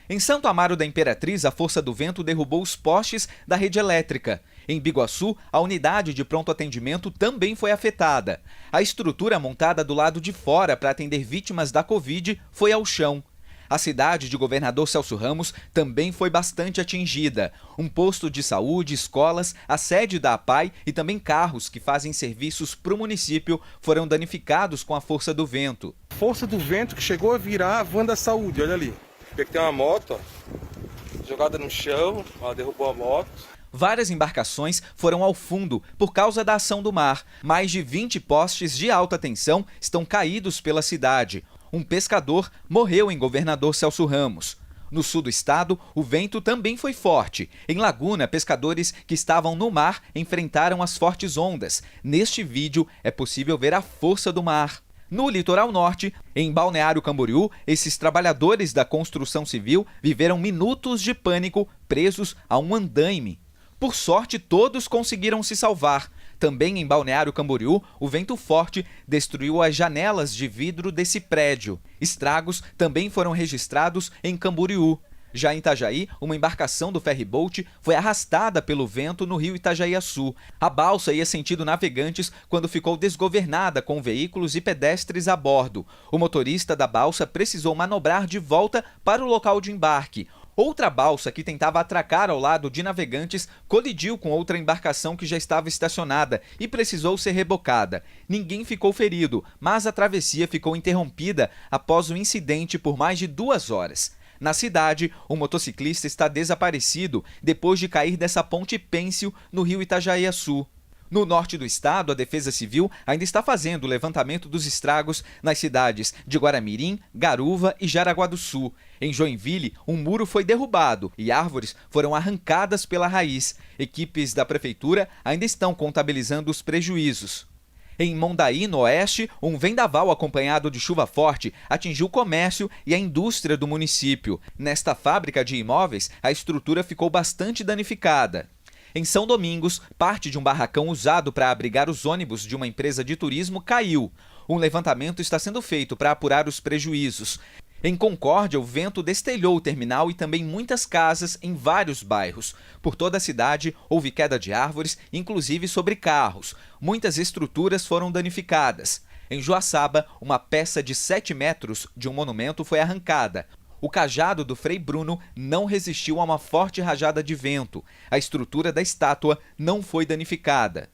Em Santo Amaro da Imperatriz, a força do vento derrubou os postes da rede elétrica. Em Biguaçu, a unidade de pronto atendimento também foi afetada. A estrutura montada do lado de fora para atender vítimas da Covid foi ao chão. A cidade de Governador Celso Ramos também foi bastante atingida. Um posto de saúde, escolas, a sede da APAI e também carros que fazem serviços para o município foram danificados com a força do vento. Força do vento que chegou a virar a van da saúde, olha ali. Aqui tem uma moto, ó, jogada no chão, ela derrubou a moto. Várias embarcações foram ao fundo por causa da ação do mar. Mais de 20 postes de alta tensão estão caídos pela cidade. Um pescador morreu em Governador Celso Ramos. No sul do estado, o vento também foi forte. Em Laguna, pescadores que estavam no mar enfrentaram as fortes ondas. Neste vídeo, é possível ver a força do mar. No litoral norte, em Balneário Camboriú, esses trabalhadores da construção civil viveram minutos de pânico presos a um andaime. Por sorte, todos conseguiram se salvar. Também em Balneário Camboriú, o vento forte destruiu as janelas de vidro desse prédio. Estragos também foram registrados em Camboriú. Já em Itajaí, uma embarcação do ferryboat foi arrastada pelo vento no rio Itajaiaçu. A balsa ia sentido navegantes quando ficou desgovernada com veículos e pedestres a bordo. O motorista da balsa precisou manobrar de volta para o local de embarque. Outra balsa que tentava atracar ao lado de navegantes colidiu com outra embarcação que já estava estacionada e precisou ser rebocada. Ninguém ficou ferido, mas a travessia ficou interrompida após o incidente por mais de 2 horas. Na cidade, o motociclista está desaparecido depois de cair dessa ponte pêncil no rio Itajaiaçu. No norte do estado, a Defesa Civil ainda está fazendo o levantamento dos estragos nas cidades de Guaramirim, Garuva e Jaraguá do Sul. Em Joinville, um muro foi derrubado e árvores foram arrancadas pela raiz. Equipes da prefeitura ainda estão contabilizando os prejuízos. Em Mondaí, no oeste, um vendaval acompanhado de chuva forte atingiu o comércio e a indústria do município. Nesta fábrica de imóveis, a estrutura ficou bastante danificada. Em São Domingos, parte de um barracão usado para abrigar os ônibus de uma empresa de turismo caiu. Um levantamento está sendo feito para apurar os prejuízos. Em Concórdia, o vento destelhou o terminal e também muitas casas em vários bairros. Por toda a cidade, houve queda de árvores, inclusive sobre carros. Muitas estruturas foram danificadas. Em Joaçaba, uma peça de 7 metros de um monumento foi arrancada. O cajado do Frei Bruno não resistiu a uma forte rajada de vento. A estrutura da estátua não foi danificada.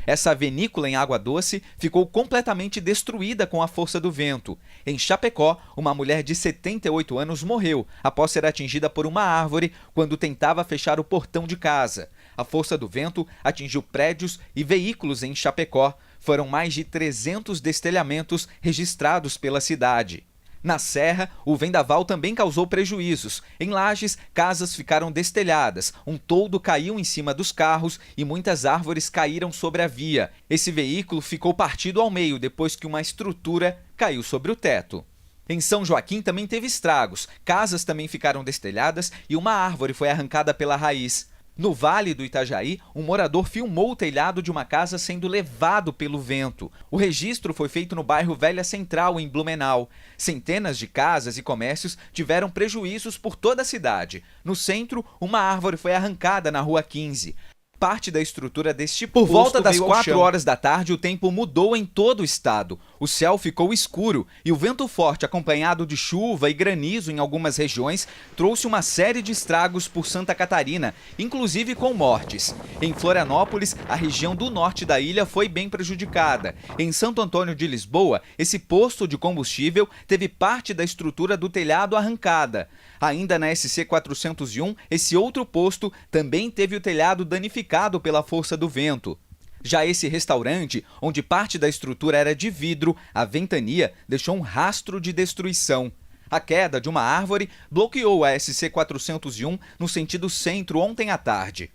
Essa vinícola em Água Doce ficou completamente destruída com a força do vento. Em Chapecó, uma mulher de 78 anos morreu após ser atingida por uma árvore quando tentava fechar o portão de casa. A força do vento atingiu prédios e veículos em Chapecó. Foram mais de 300 destelhamentos registrados pela cidade. Na Serra, o vendaval também causou prejuízos. Em Lages, casas ficaram destelhadas, um toldo caiu em cima dos carros e muitas árvores caíram sobre a via. Esse veículo ficou partido ao meio depois que uma estrutura caiu sobre o teto. Em São Joaquim também teve estragos. Casas também ficaram destelhadas e uma árvore foi arrancada pela raiz. No Vale do Itajaí, um morador filmou o telhado de uma casa sendo levado pelo vento. O registro foi feito no bairro Velha Central, em Blumenau. Centenas de casas e comércios tiveram prejuízos por toda a cidade. No centro, uma árvore foi arrancada na Rua 15. Parte da estrutura deste posto. Por volta das 4 horas da tarde, o tempo mudou em todo o estado. O céu ficou escuro e o vento forte, acompanhado de chuva e granizo em algumas regiões, trouxe uma série de estragos por Santa Catarina, inclusive com mortes. Em Florianópolis, a região do norte da ilha foi bem prejudicada. Em Santo Antônio de Lisboa, esse posto de combustível teve parte da estrutura do telhado arrancada. Ainda na SC 401, esse outro posto também teve o telhado danificado pela força do vento. Já esse restaurante, onde parte da estrutura era de vidro, a ventania deixou um rastro de destruição. A queda de uma árvore bloqueou a SC 401 no sentido centro ontem à tarde.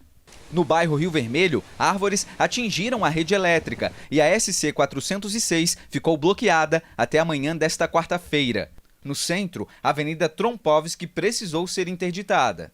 No bairro Rio Vermelho, árvores atingiram a rede elétrica e a SC 406 ficou bloqueada até amanhã desta quarta-feira. No centro, a Avenida Trompovski precisou ser interditada.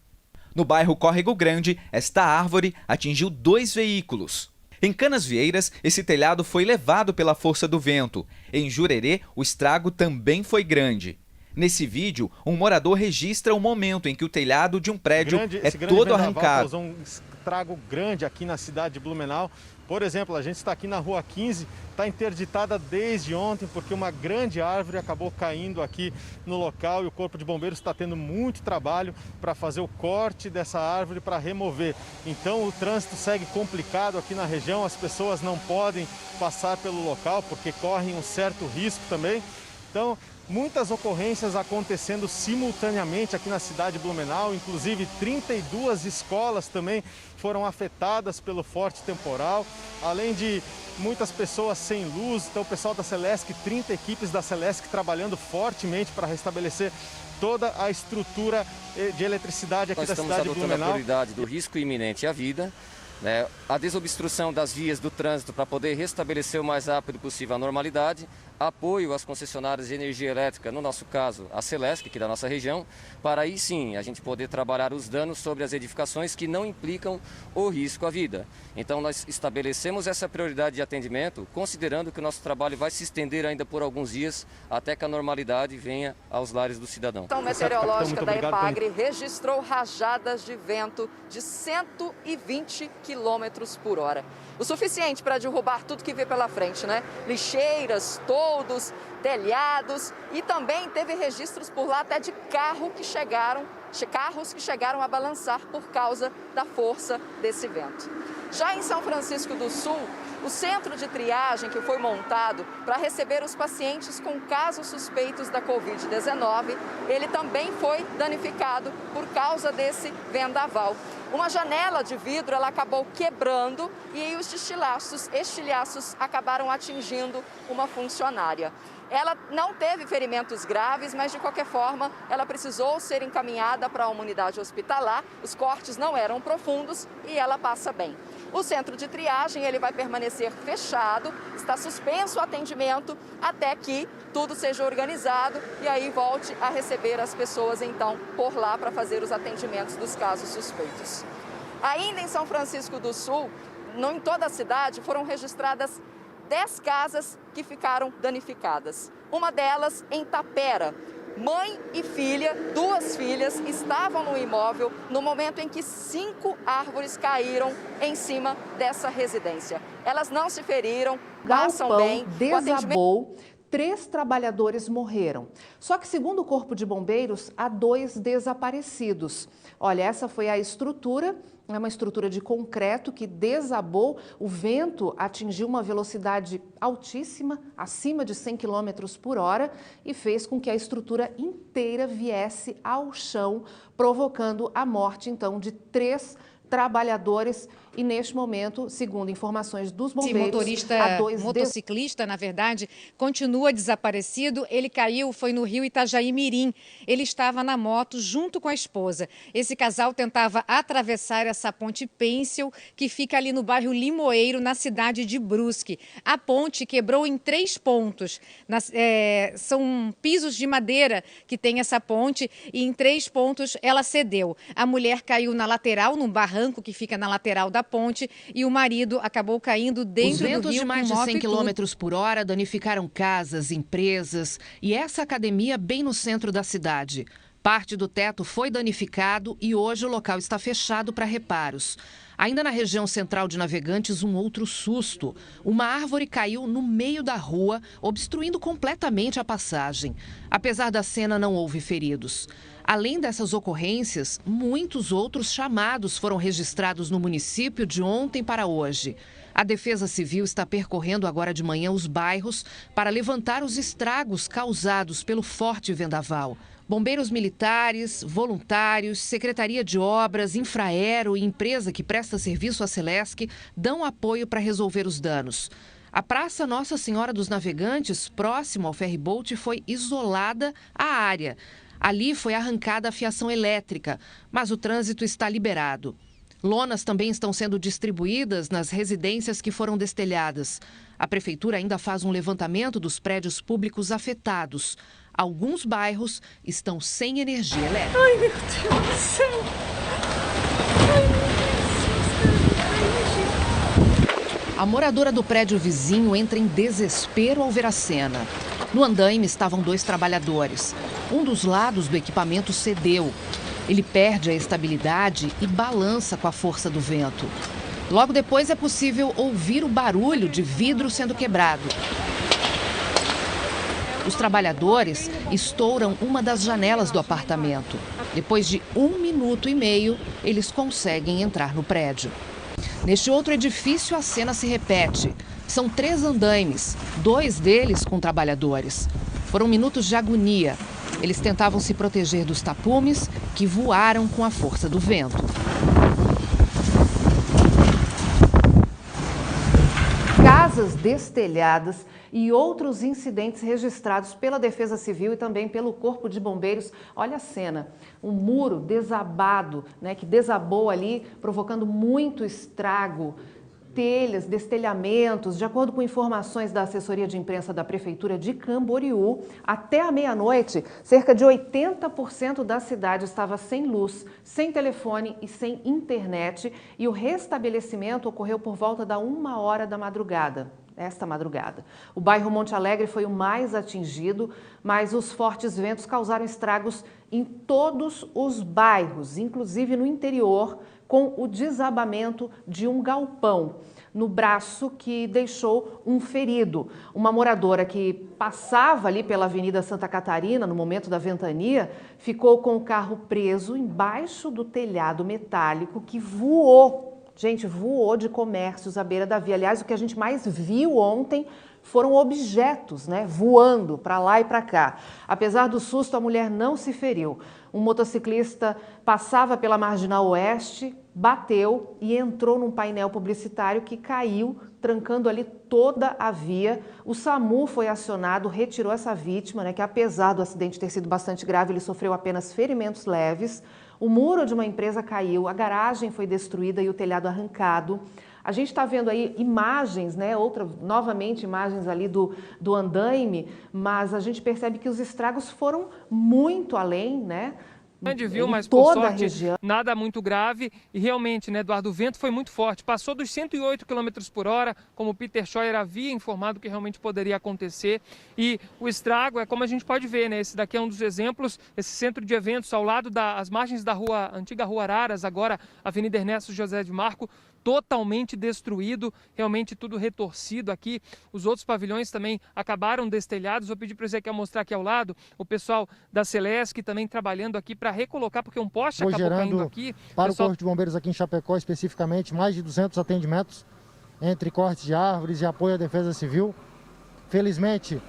No bairro Córrego Grande, esta árvore atingiu 2 veículos. Em Canasvieiras, esse telhado foi levado pela força do vento. Em Jurerê, o estrago também foi grande. Nesse vídeo, um morador registra o momento em que o telhado de um prédio é todo arrancado. Causou um estrago grande aqui na cidade de Blumenau. Por exemplo, a gente está aqui na Rua 15, está interditada desde ontem porque uma grande árvore acabou caindo aqui no local e o Corpo de Bombeiros está tendo muito trabalho para fazer o corte dessa árvore para remover. Então o trânsito segue complicado aqui na região, as pessoas não podem passar pelo local porque correm um certo risco também. Então, muitas ocorrências acontecendo simultaneamente aqui na cidade de Blumenau, inclusive 32 escolas também foram afetadas pelo forte temporal, além de muitas pessoas sem luz. Então o pessoal da Celesc, 30 equipes da Celesc trabalhando fortemente para restabelecer toda a estrutura de eletricidade aqui da cidade de Blumenau. Nós estamos adotando a prioridade do risco iminente à vida, né? A desobstrução das vias do trânsito para poder restabelecer o mais rápido possível a normalidade, apoio às concessionárias de energia elétrica, no nosso caso a Celesc, aqui da nossa região, para aí sim a gente poder trabalhar os danos sobre as edificações que não implicam o risco à vida. Então nós estabelecemos essa prioridade de atendimento, considerando que o nosso trabalho vai se estender ainda por alguns dias, até que a normalidade venha aos lares do cidadão. A meteorológica da EPAGRE registrou rajadas de vento de 120 km por hora. O suficiente para derrubar tudo que vê pela frente, né? Lixeiras, toldos, telhados, e também teve registros por lá até de carros que chegaram a balançar por causa da força desse vento. Já em São Francisco do Sul, o centro de triagem que foi montado para receber os pacientes com casos suspeitos da Covid-19, ele também foi danificado por causa desse vendaval. Uma janela de vidro ela acabou quebrando e aí os estilhaços acabaram atingindo uma funcionária. Ela não teve ferimentos graves, mas de qualquer forma ela precisou ser encaminhada para uma unidade hospitalar. Os cortes não eram profundos e ela passa bem. O centro de triagem ele vai permanecer fechado, está suspenso o atendimento até que tudo seja organizado e aí volte a receber as pessoas então por lá para fazer os atendimentos dos casos suspeitos. Ainda em São Francisco do Sul, em toda a cidade, foram registradas 10 casas que ficaram danificadas. Uma delas em Tapera. Mãe e filha, 2 filhas, estavam no imóvel no momento em que 5 árvores caíram em cima dessa residência. Elas não se feriram, passam bem. Desabou, 3 trabalhadores morreram. Só que, segundo o Corpo de Bombeiros, há 2 desaparecidos. Olha, essa foi a estrutura. É uma estrutura de concreto que desabou, o vento atingiu uma velocidade altíssima, acima de 100 km por hora, e fez com que a estrutura inteira viesse ao chão, provocando a morte, então, de 3 trabalhadores. E neste momento, segundo informações dos bombeiros, motociclista, na verdade, continua desaparecido. Ele caiu, foi no rio Itajaí-Mirim. Ele estava na moto junto com a esposa. Esse casal tentava atravessar essa ponte pêncil que fica ali no bairro Limoeiro, na cidade de Brusque. A ponte quebrou em 3 pontos. São pisos de madeira que tem essa ponte e em 3 pontos ela cedeu. A mulher caiu na lateral, num barranco que fica na lateral da ponte, e o marido acabou caindo dentro do rio. Os ventos de mais de 100 km por hora danificaram casas, empresas e essa academia bem no centro da cidade. Parte do teto foi danificado e hoje o local está fechado para reparos. Ainda na região central de Navegantes, um outro susto. Uma árvore caiu no meio da rua, obstruindo completamente a passagem. Apesar da cena, não houve feridos. Além dessas ocorrências, muitos outros chamados foram registrados no município de ontem para hoje. A Defesa Civil está percorrendo agora de manhã os bairros para levantar os estragos causados pelo forte vendaval. Bombeiros militares, voluntários, Secretaria de Obras, Infraero e empresa que presta serviço à Celesc dão apoio para resolver os danos. A Praça Nossa Senhora dos Navegantes, próximo ao ferryboat, foi isolada a área. Ali foi arrancada a fiação elétrica, mas o trânsito está liberado. Lonas também estão sendo distribuídas nas residências que foram destelhadas. A prefeitura ainda faz um levantamento dos prédios públicos afetados. Alguns bairros estão sem energia elétrica. Ai, meu Deus do céu! A moradora do prédio vizinho entra em desespero ao ver a cena. No andaime estavam 2 trabalhadores. Um dos lados do equipamento cedeu. Ele perde a estabilidade e balança com a força do vento. Logo depois é possível ouvir o barulho de vidro sendo quebrado. Os trabalhadores estouram uma das janelas do apartamento. Depois de 1 minuto e meio, eles conseguem entrar no prédio. Neste outro edifício, a cena se repete. São 3 andaimes, 2 deles com trabalhadores. Foram minutos de agonia. Eles tentavam se proteger dos tapumes que voaram com a força do vento. Casas destelhadas e outros incidentes registrados pela Defesa Civil e também pelo Corpo de Bombeiros. Olha a cena, um muro desabado, né, que desabou ali, provocando muito estrago. Telhas, destelhamentos. De acordo com informações da assessoria de imprensa da Prefeitura de Camboriú, até a meia-noite, cerca de 80% da cidade estava sem luz, sem telefone e sem internet. E o restabelecimento ocorreu por volta da 1h da madrugada. Esta madrugada. O bairro Monte Alegre foi o mais atingido, mas os fortes ventos causaram estragos em todos os bairros, inclusive no interior, com o desabamento de um galpão no braço que deixou um ferido. Uma moradora que passava ali pela Avenida Santa Catarina no momento da ventania ficou com o carro preso embaixo do telhado metálico que voou. Gente, voou de comércios à beira da via. Aliás, o que a gente mais viu ontem foram objetos, né, voando para lá e para cá. Apesar do susto, a mulher não se feriu. Um motociclista passava pela Marginal Oeste, bateu e entrou num painel publicitário que caiu, trancando ali toda a via. O SAMU foi acionado, retirou essa vítima, né, que apesar do acidente ter sido bastante grave, ele sofreu apenas ferimentos leves. O muro de uma empresa caiu, a garagem foi destruída e o telhado arrancado. A gente está vendo aí imagens, né? Novamente imagens ali do andaime, mas a gente percebe que os estragos foram muito além, né? Viu, mas por sorte, nada muito grave e realmente, né, Eduardo, o vento foi muito forte, passou dos 108 km por hora, como o Peter Scheuer havia informado que realmente poderia acontecer, e o estrago é como a gente pode ver, né, esse daqui é um dos exemplos, esse centro de eventos ao lado das margens da antiga Rua Araras, agora Avenida Ernesto José de Marco, totalmente destruído, realmente tudo retorcido aqui. Os outros pavilhões também acabaram destelhados. Vou pedir para você que mostrar aqui ao lado o pessoal da Celesc também trabalhando aqui para recolocar, porque um poste acabou caindo aqui. Para o Corpo de Bombeiros aqui em Chapecó, especificamente, mais de 200 atendimentos entre cortes de árvores e apoio à Defesa Civil. Felizmente,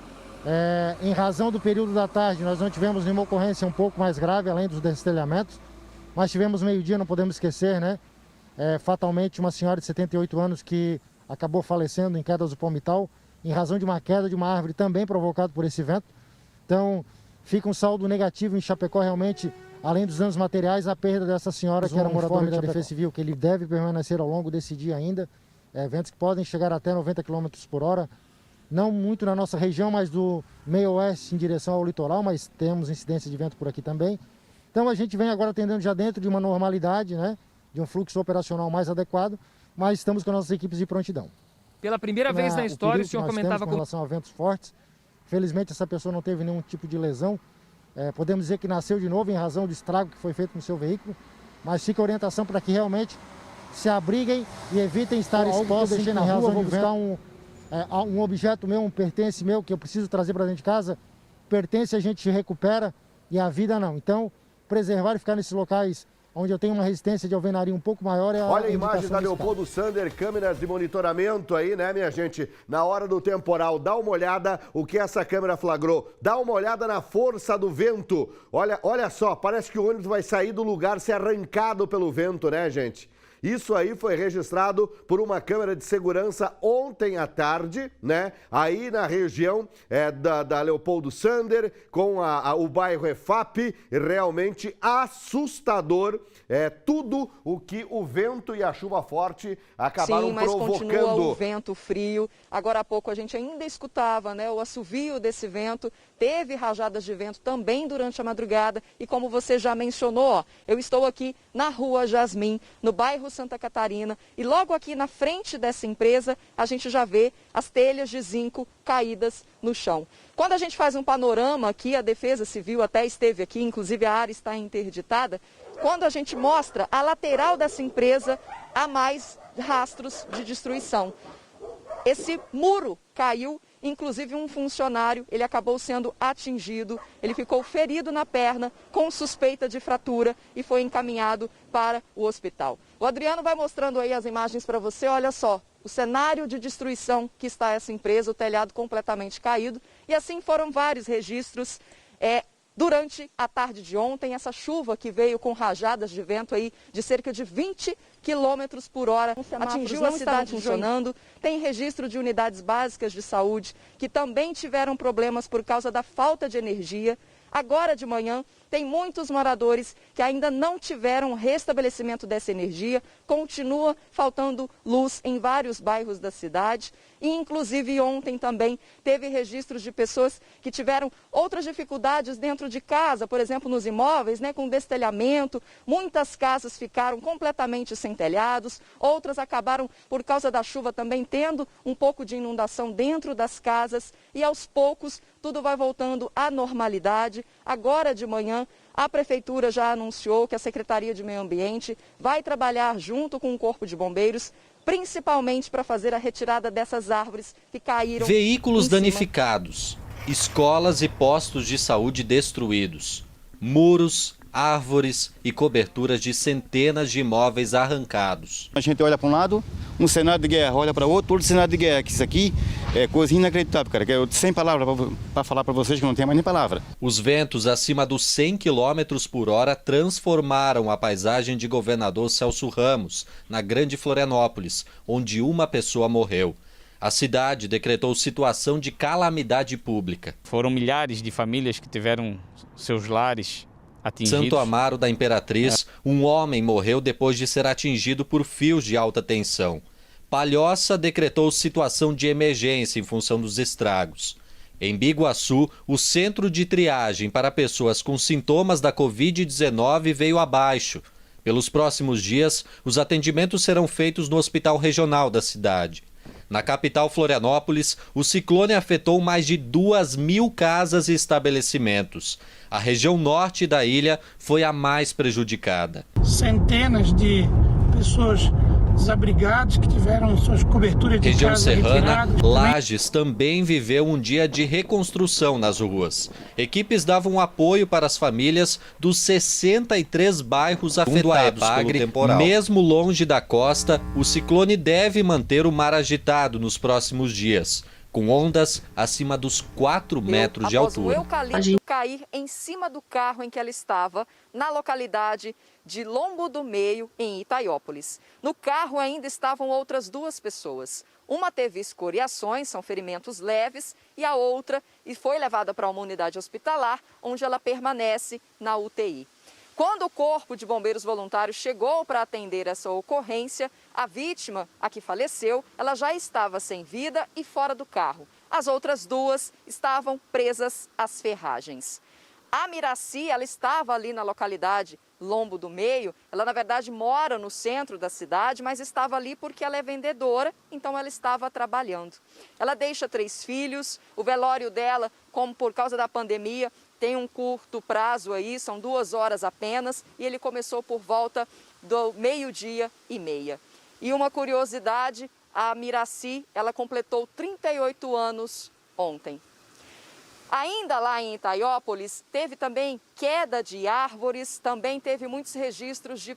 em razão do período da tarde, nós não tivemos nenhuma ocorrência um pouco mais grave, além dos destelhamentos, mas tivemos meio-dia, não podemos esquecer, né? Fatalmente uma senhora de 78 anos que acabou falecendo em quedas do Palmital em razão de uma queda de uma árvore também provocada por esse vento. Então fica um saldo negativo em Chapecó realmente, além dos danos materiais, a perda dessa senhora que era moradora da Defesa Civil, que ele deve permanecer ao longo desse dia ainda. Ventos que podem chegar até 90 km por hora, não muito na nossa região, mas do meio oeste em direção ao litoral, mas temos incidência de vento por aqui também. Então a gente vem agora atendendo já dentro de uma normalidade, né? De um fluxo operacional mais adequado, mas estamos com nossas equipes de prontidão. Pela primeira vez na história, o senhor comentava com relação a ventos fortes. Felizmente essa pessoa não teve nenhum tipo de lesão. Podemos dizer que nasceu de novo em razão do estrago que foi feito no seu veículo, mas fica a orientação para que realmente se abriguem e evitem estar expostos em razão de buscar um objeto meu, um pertence meu que eu preciso trazer para dentro de casa. Pertence a gente recupera e a vida não. Então, preservar e ficar nesses locais onde eu tenho uma resistência de alvenaria um pouco maior. Olha a imagem da Leopoldo Sander, câmeras de monitoramento aí, né, minha gente? Na hora do temporal, dá uma olhada o que essa câmera flagrou. Dá uma olhada na força do vento. Olha só, parece que o ônibus vai sair do lugar, ser arrancado pelo vento, né, gente? Isso aí foi registrado por uma câmera de segurança ontem à tarde, né? Aí na região da Leopoldo Sander, com o bairro EFAP, realmente assustador. Tudo o que o vento e a chuva forte acabaram provocando. Sim, mas continua o vento frio. Agora há pouco a gente ainda escutava, né, o assovio desse vento. Teve rajadas de vento também durante a madrugada. E como você já mencionou, eu estou aqui na Rua Jasmim, no bairro Santa Catarina. E logo aqui na frente dessa empresa, a gente já vê as telhas de zinco caídas no chão. Quando a gente faz um panorama aqui, a Defesa Civil até esteve aqui, inclusive a área está interditada. Quando a gente mostra a lateral dessa empresa, há mais rastros de destruição. Esse muro caiu, inclusive um funcionário, ele acabou sendo atingido, ele ficou ferido na perna com suspeita de fratura e foi encaminhado para o hospital. O Adriano vai mostrando aí as imagens para você, olha só, o cenário de destruição que está essa empresa, o telhado completamente caído, e assim foram vários registros. Durante a tarde de ontem, essa chuva que veio com rajadas de vento aí de cerca de 20 km por hora atingiu a cidade funcionando. Tem registro de unidades básicas de saúde que também tiveram problemas por causa da falta de energia. Agora de manhã, tem muitos moradores que ainda não tiveram restabelecimento dessa energia. Continua faltando luz em vários bairros da cidade. E, inclusive, ontem também teve registros de pessoas que tiveram outras dificuldades dentro de casa, por exemplo, nos imóveis, com destelhamento. Muitas casas ficaram completamente sem telhados, outras acabaram, por causa da chuva, também tendo um pouco de inundação dentro das casas. E, aos poucos, tudo vai voltando à normalidade. Agora de manhã, a Prefeitura já anunciou que a Secretaria de Meio Ambiente vai trabalhar junto com o Corpo de Bombeiros, principalmente para fazer a retirada dessas árvores que caíram. Veículos danificados, escolas e postos de saúde destruídos, muros, árvores e coberturas de centenas de imóveis arrancados. A gente olha para um lado, um cenário de guerra, olha para outro cenário de guerra, que isso aqui é coisa inacreditável, cara, que eu sem palavras para falar para vocês que não tem mais nem palavra. Os ventos acima dos 100 km por hora transformaram a paisagem de Governador Celso Ramos, na Grande Florianópolis, onde uma pessoa morreu. A cidade decretou situação de calamidade pública. Foram milhares de famílias que tiveram seus lares atingidos. Santo Amaro da Imperatriz, um homem morreu depois de ser atingido por fios de alta tensão. Palhoça decretou situação de emergência em função dos estragos. Em Biguaçu, o centro de triagem para pessoas com sintomas da Covid-19 veio abaixo. Pelos próximos dias, os atendimentos serão feitos no hospital regional da cidade. Na capital Florianópolis, o ciclone afetou mais de 2.000 casas e estabelecimentos. A região norte da ilha foi a mais prejudicada. Centenas de pessoas desabrigadas que tiveram suas coberturas de região casa serrana, retiradas. Lages também viveu um dia de reconstrução nas ruas. Equipes davam apoio para as famílias dos 63 bairros afetados pelo temporal. Mesmo longe da costa, o ciclone deve manter o mar agitado nos próximos dias, com ondas acima dos 4 metros de altura. O eucalipto cair em cima do carro em que ela estava, na localidade de Lombo do Meio, em Itaiópolis. No carro ainda estavam outras 2 pessoas. Uma teve escoriações, são ferimentos leves, e a outra foi levada para uma unidade hospitalar, onde ela permanece na UTI. Quando o Corpo de Bombeiros Voluntários chegou para atender essa ocorrência, a vítima, a que faleceu, ela já estava sem vida e fora do carro. As outras 2 estavam presas às ferragens. A Miraci, ela estava ali na localidade Lombo do Meio. Ela, na verdade, mora no centro da cidade, mas estava ali porque ela é vendedora, então ela estava trabalhando. Ela deixa 3 filhos, o velório dela, como por causa da pandemia, tem um curto prazo aí, são 2 horas apenas, e ele começou por volta do 12:30. E uma curiosidade, a Miraci, ela completou 38 anos ontem. Ainda lá em Itaiópolis, teve também queda de árvores, também teve muitos registros de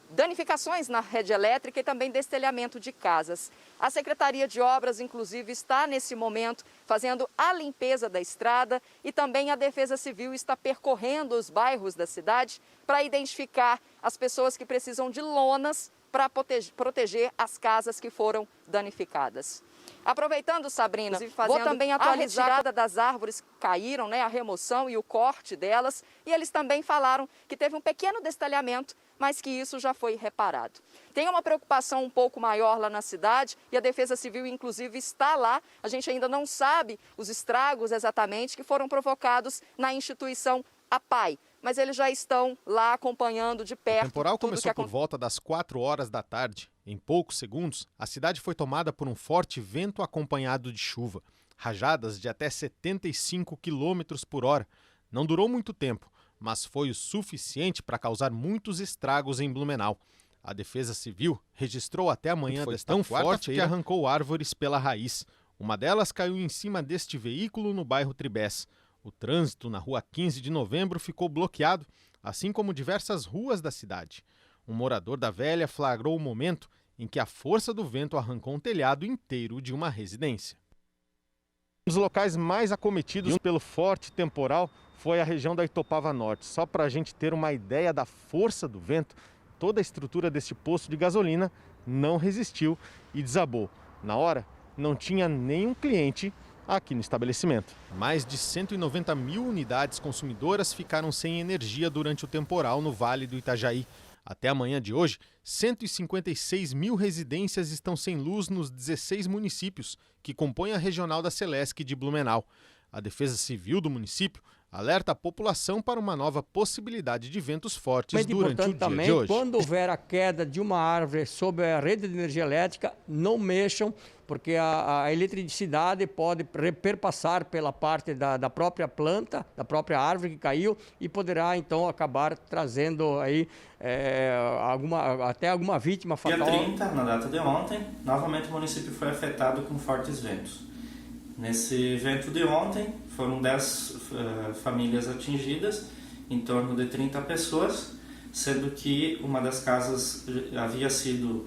danificações na rede elétrica e também destelhamento de casas. A Secretaria de Obras, inclusive, está nesse momento fazendo a limpeza da estrada e também a Defesa Civil está percorrendo os bairros da cidade para identificar as pessoas que precisam de lonas para proteger as casas que foram danificadas. Aproveitando, Sabrina, vou também atualizar a retirada das árvores que caíram, a remoção e o corte delas. E eles também falaram que teve um pequeno destalhamento, mas que isso já foi reparado. Tem uma preocupação um pouco maior lá na cidade e a Defesa Civil, inclusive, está lá. A gente ainda não sabe os estragos exatamente que foram provocados na instituição APAI, mas eles já estão lá acompanhando de perto. O temporal tudo começou que por volta das 4 horas da tarde. Em poucos segundos, a cidade foi tomada por um forte vento acompanhado de chuva. Rajadas de até 75 km por hora. Não durou muito tempo, mas foi o suficiente para causar muitos estragos em Blumenau. A Defesa Civil registrou até amanhã desta tão forte que arrancou árvores pela raiz. Uma delas caiu em cima deste veículo no bairro Tribés. O trânsito na rua 15 de novembro ficou bloqueado, assim como diversas ruas da cidade. Um morador da Velha flagrou o momento em que a força do vento arrancou um telhado inteiro de uma residência. Um dos locais mais acometidos pelo forte temporal foi a região da Itopava Norte. Só para a gente ter uma ideia da força do vento, toda a estrutura deste posto de gasolina não resistiu e desabou. Na hora, não tinha nenhum cliente aqui no estabelecimento. Mais de 190 mil unidades consumidoras ficaram sem energia durante o temporal no Vale do Itajaí. Até amanhã de hoje, 156 mil residências estão sem luz nos 16 municípios que compõem a regional da Celesc de Blumenau. A Defesa Civil do município alerta a população para uma nova possibilidade de ventos fortes durante o dia também, de hoje. Quando houver a queda de uma árvore sobre a rede de energia elétrica, não mexam, porque a eletricidade pode perpassar pela parte da própria planta, da própria árvore que caiu, e poderá então acabar trazendo aí até alguma vítima fatal. Dia 30, na data de ontem, novamente o município foi afetado com fortes ventos. Nesse evento de ontem, foram 10 famílias atingidas, em torno de 30 pessoas, sendo que uma das casas havia sido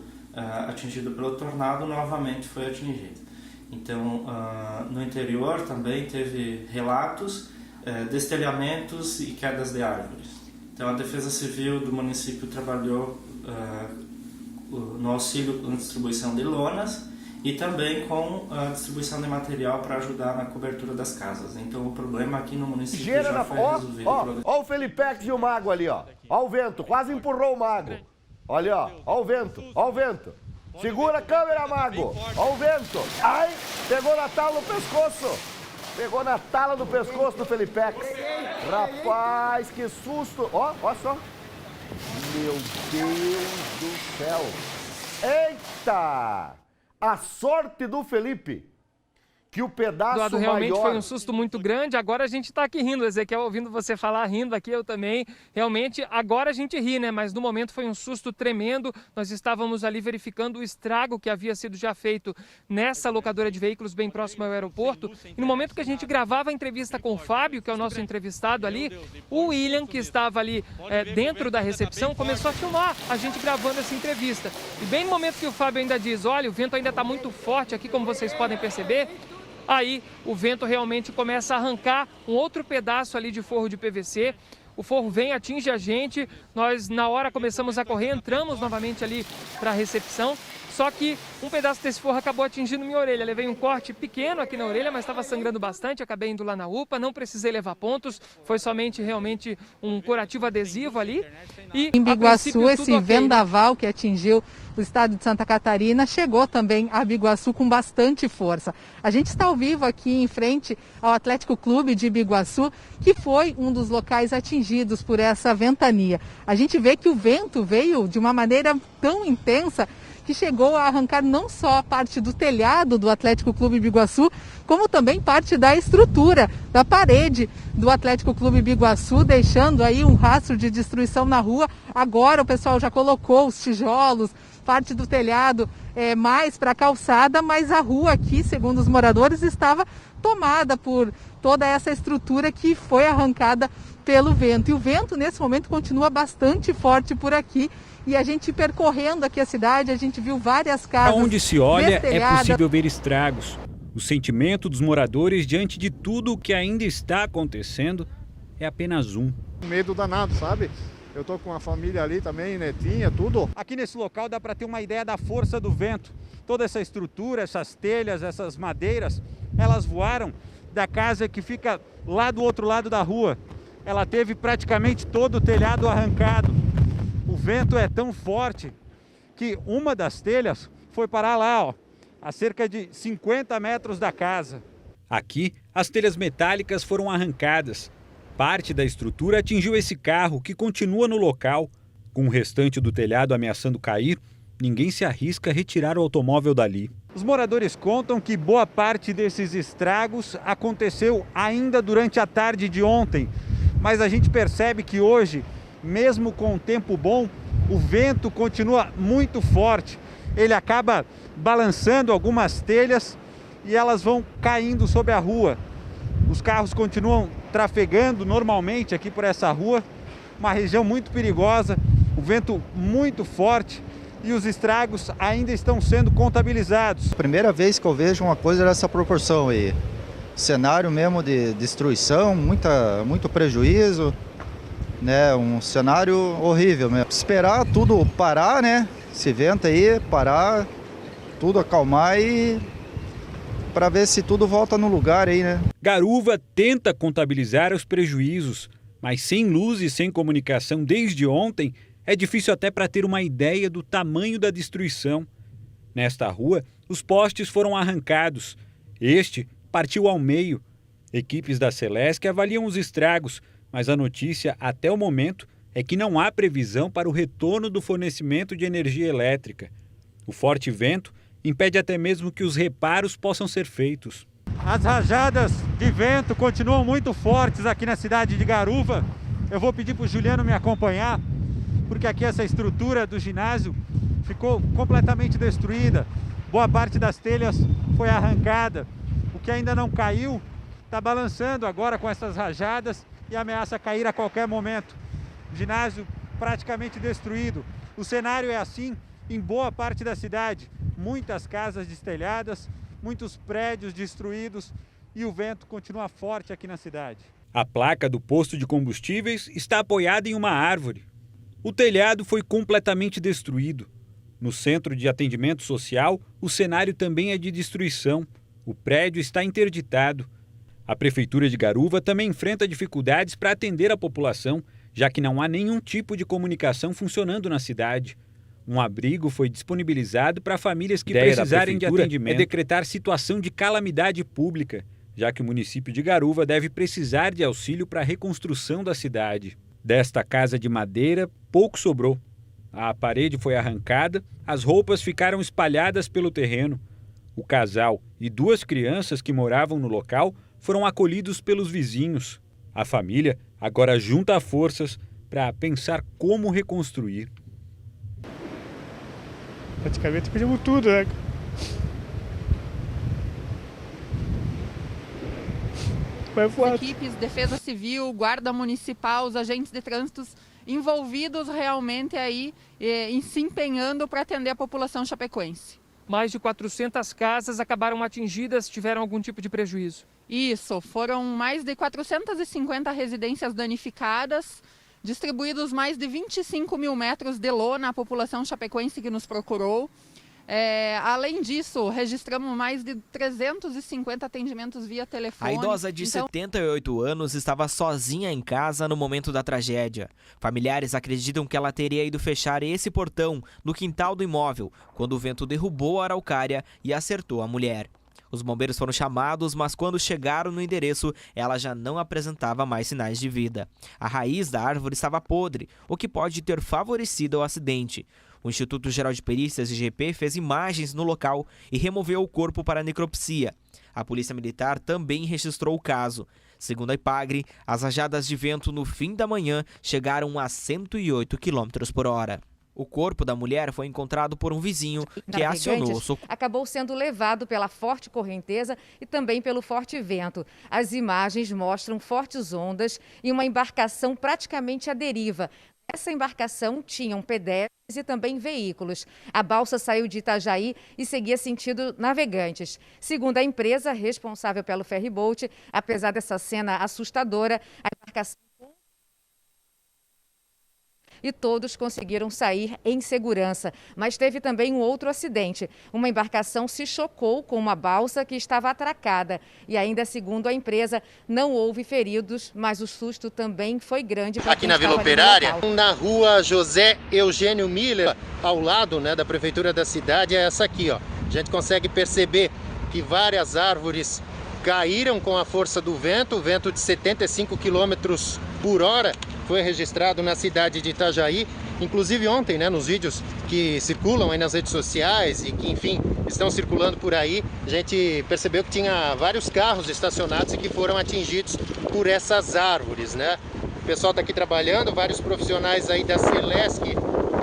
atingida pelo tornado, novamente foi atingida. Então, no interior também teve relatos, destelhamentos e quedas de árvores. Então, a Defesa Civil do município trabalhou no auxílio na distribuição de lonas, e também com a distribuição de material para ajudar na cobertura das casas. Então o problema aqui no município já foi resolvido. Ó o Felipex e o Mago ali, ó. Ó o vento, quase empurrou o Mago. Olha, ó o vento, ó o vento. Segura a câmera, Mago. Ó o vento. Ai, pegou na tala do pescoço. Pegou na tala do pescoço do Felipex. Rapaz, que susto. Ó só. Meu Deus do céu. Eita! A sorte do Felipe, que o pedaço Eduardo, realmente maior... foi um susto muito grande. Agora a gente está aqui rindo, Ezequiel, ouvindo você falar, rindo aqui, eu também. Realmente, agora a gente ri, né? Mas no momento foi um susto tremendo. Nós estávamos ali verificando o estrago que havia sido já feito nessa locadora de veículos bem próximo ao aeroporto. E no momento que a gente gravava a entrevista com o Fábio, que é o nosso entrevistado ali, o William, que estava ali dentro da recepção, começou a filmar a gente gravando essa entrevista. E bem no momento que o Fábio ainda diz, olha, o vento ainda está muito forte aqui, como vocês podem perceber, aí o vento realmente começa a arrancar um outro pedaço ali de forro de PVC. O forro vem, atinge a gente, nós na hora começamos a correr, entramos novamente ali para a recepção. Só que um pedaço desse forro acabou atingindo minha orelha. Levei um corte pequeno aqui na orelha, mas estava sangrando bastante. Acabei indo lá na UPA, não precisei levar pontos. Foi somente realmente um curativo adesivo ali. E, em Biguaçu, esse vendaval que atingiu o estado de Santa Catarina chegou também a Biguaçu com bastante força. A gente está ao vivo aqui em frente ao Atlético Clube de Biguaçu, que foi um dos locais atingidos por essa ventania. A gente vê que o vento veio de uma maneira tão intensa que chegou a arrancar não só a parte do telhado do Atlético Clube Biguaçu, como também parte da estrutura, da parede do Atlético Clube Biguaçu, deixando aí um rastro de destruição na rua. Agora o pessoal já colocou os tijolos, parte do telhado mais para a calçada, mas a rua aqui, segundo os moradores, estava tomada por toda essa estrutura que foi arrancada pelo vento. E o vento, nesse momento, continua bastante forte por aqui. E a gente percorrendo aqui a cidade, a gente viu várias casas onde se olha, destelhadas. É possível ver estragos. O sentimento dos moradores diante de tudo o que ainda está acontecendo é apenas um. Medo danado, sabe? Eu tô com a família ali também, netinha, tudo. Aqui nesse local dá para ter uma ideia da força do vento. Toda essa estrutura, essas telhas, essas madeiras, elas voaram da casa que fica lá do outro lado da rua. Ela teve praticamente todo o telhado arrancado. O vento é tão forte que uma das telhas foi parar lá, ó, a cerca de 50 metros da casa. Aqui, as telhas metálicas foram arrancadas. Parte da estrutura atingiu esse carro, que continua no local. Com o restante do telhado ameaçando cair, ninguém se arrisca a retirar o automóvel dali. Os moradores contam que boa parte desses estragos aconteceu ainda durante a tarde de ontem. Mas a gente percebe que hoje, mesmo com o tempo bom, o vento continua muito forte. Ele acaba balançando algumas telhas e elas vão caindo sobre a rua. Os carros continuam trafegando normalmente aqui por essa rua, uma região muito perigosa, o vento muito forte e os estragos ainda estão sendo contabilizados. Primeira vez que eu vejo uma coisa dessa proporção aí. Cenário mesmo de destruição, muito prejuízo, né? Um cenário horrível mesmo. Esperar tudo parar, né? Esse vento aí, parar, tudo acalmar e para ver se tudo volta no lugar aí, né? Garuva tenta contabilizar os prejuízos, mas sem luz e sem comunicação desde ontem, é difícil até para ter uma ideia do tamanho da destruição. Nesta rua, os postes foram arrancados. Este partiu ao meio. Equipes da Celesc avaliam os estragos, mas a notícia, até o momento, é que não há previsão para o retorno do fornecimento de energia elétrica. O forte vento impede até mesmo que os reparos possam ser feitos. As rajadas de vento continuam muito fortes aqui na cidade de Garuva. Eu vou pedir para o Juliano me acompanhar, porque aqui essa estrutura do ginásio ficou completamente destruída. Boa parte das telhas foi arrancada. O que ainda não caiu está balançando agora com essas rajadas e ameaça cair a qualquer momento. O ginásio praticamente destruído. O cenário é assim em boa parte da cidade. Muitas casas destelhadas, muitos prédios destruídos e o vento continua forte aqui na cidade. A placa do posto de combustíveis está apoiada em uma árvore. O telhado foi completamente destruído. No centro de atendimento social, o cenário também é de destruição. O prédio está interditado. A Prefeitura de Garuva também enfrenta dificuldades para atender a população, já que não há nenhum tipo de comunicação funcionando na cidade. Um abrigo foi disponibilizado para famílias que precisarem de atendimento. É decretar situação de calamidade pública, já que o município de Garuva deve precisar de auxílio para a reconstrução da cidade. Desta casa de madeira, pouco sobrou. A parede foi arrancada, as roupas ficaram espalhadas pelo terreno. O casal e 2 crianças que moravam no local foram acolhidos pelos vizinhos. A família agora junta forças para pensar como reconstruir. Praticamente perdemos tudo, né? As equipes, Defesa Civil, Guarda Municipal, os agentes de trânsito envolvidos realmente aí se empenhando para atender a população chapecoense. Mais de 400 casas acabaram atingidas, tiveram algum tipo de prejuízo? Isso, foram mais de 450 residências danificadas, distribuídos mais de 25 mil metros de lona à população chapecoense que nos procurou. Além disso, registramos mais de 350 atendimentos via telefone. A idosa de 78 anos estava sozinha em casa no momento da tragédia. Familiares acreditam que ela teria ido fechar esse portão no quintal do imóvel quando o vento derrubou a araucária e acertou a mulher. Os bombeiros foram chamados, mas quando chegaram no endereço, ela já não apresentava mais sinais de vida. A raiz da árvore estava podre, o que pode ter favorecido o acidente. O Instituto Geral de Perícias, IGP, fez imagens no local e removeu o corpo para necropsia. A Polícia Militar também registrou o caso. Segundo a IPAGRE, as rajadas de vento no fim da manhã chegaram a 108 km/h. O corpo da mulher foi encontrado por um vizinho que acionou o socorro. Acabou sendo levado pela forte correnteza e também pelo forte vento. As imagens mostram fortes ondas e uma embarcação praticamente à deriva. Essa embarcação tinha pedestres e também veículos. A balsa saiu de Itajaí e seguia sentido Navegantes. Segundo a empresa responsável pelo ferryboat, apesar dessa cena assustadora, a embarcação e todos conseguiram sair em segurança. Mas teve também um outro acidente. Uma embarcação se chocou com uma balsa que estava atracada. E ainda segundo a empresa, não houve feridos, mas o susto também foi grande. Aqui na Vila Operária, na rua José Eugênio Miller, ao lado da prefeitura da cidade, é essa aqui, ó. A gente consegue perceber que várias árvores caíram com a força do vento, vento de 75 km por hora foi registrado na cidade de Itajaí. Inclusive ontem, né, nos vídeos que circulam aí nas redes sociais e que, enfim, estão circulando por aí, a gente percebeu que tinha vários carros estacionados e que foram atingidos por essas árvores, né? O pessoal está aqui trabalhando, vários profissionais aí da Celesc,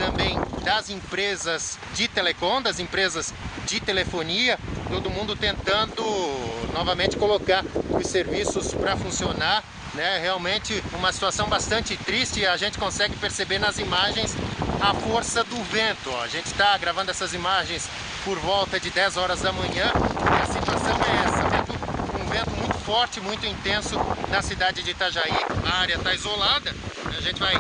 também das empresas de telecom, das empresas de telefonia, todo mundo tentando novamente colocar os serviços para funcionar, né? Realmente uma situação bastante triste e a gente consegue perceber nas imagens a força do vento. Ó. A gente está gravando essas imagens por volta de 10 horas da manhã e a situação é essa, um vento muito forte, muito intenso na cidade de Itajaí. A área está isolada, a gente vai